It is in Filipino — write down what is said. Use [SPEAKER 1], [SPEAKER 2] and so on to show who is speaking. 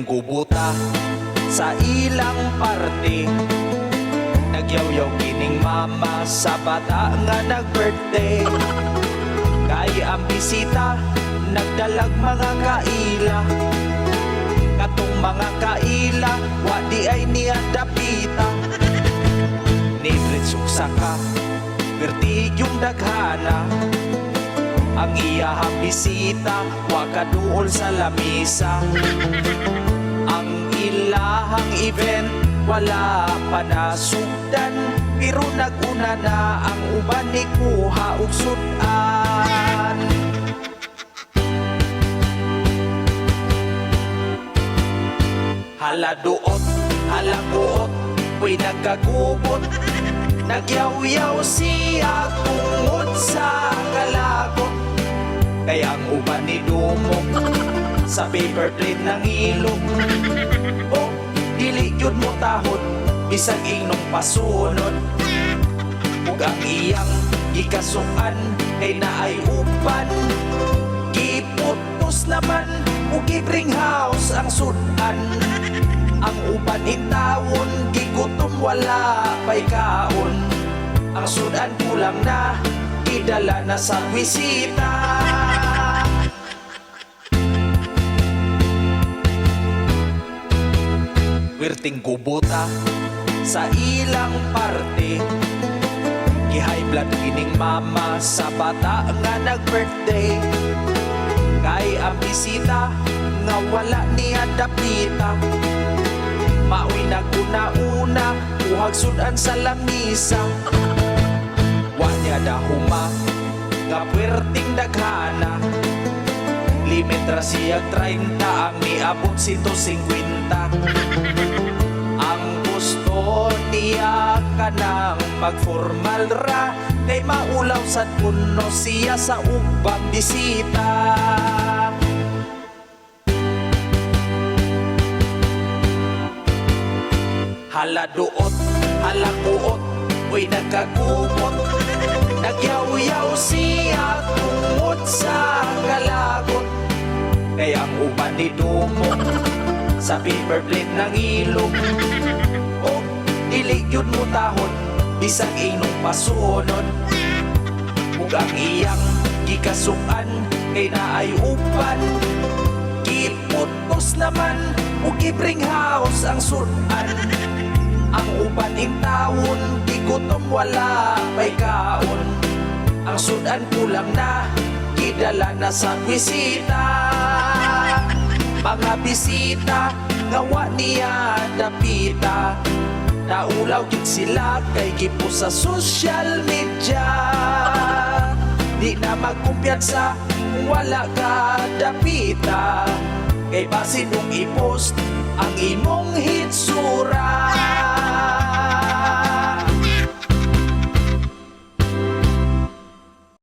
[SPEAKER 1] kubuta sa ilang parte. Nagyaw-yaw kining mama sa bata nga nag-birthday. Kay ang bisita nagdalag mga kaila. Katong mga kaila wadi ay niya dapita. Nibrit suksaka bertigyong daghana. Ang iyahang bisita wakaduol sa lamisa. Ang ilahang event wala pa nasugdan, pero naguna na ang uban ni kuha og sudan. Haladuot, halaguot, ko'y nagkagubot. Nagyaw-yaw siya tungod sa kalagot. Kaya ang uban ni dumok sa paper plate ng ilog. O, dili yun mo tahod, bisag inong pasunod. Ug ang iyang gikasukan kay naay uban. Giputos naman ug gibring house ang sudan. Ang uban intawon gigutom wala pay kaon. Ang sudan kulang na idala na sa bisita. Wirting kubuta sa ilang parte. Gi-high blood kining mama sa bata nga nag-birthday. Kay ang bisita nga wala niya dapita. Maoy naguna-una uhag sudan sa lamisa. Wa niya dahuma nga puwerting daghana. Limit ra siyag 30 ang niabot 150. Ang gusto niya kanang magformal ra, kay maulaw sad kuno siya sa ubang bisita. Haladuot, halakuot, uy nagkagubot. Nagyaw-yaw siya tungod sa kalagot. Kaya ang uban ni dumok sa paper plate ng ilog. O, dili yun mo tahon, bisag inong pasunod. Ug ang iyang gikasukan kay naay uban. Giputos naman ug gibring house ang sudan. Ang uban intawon gigutom wala pay kaon. Ang sudan kulang na idala na sa bisita. Mga bisita nga wa niya dapita. Naulaw yun sila kay gipo sa social media. Di na magkumpiyansa kung wala ka dapita. Kay basin mong i-post ang imong hitsura.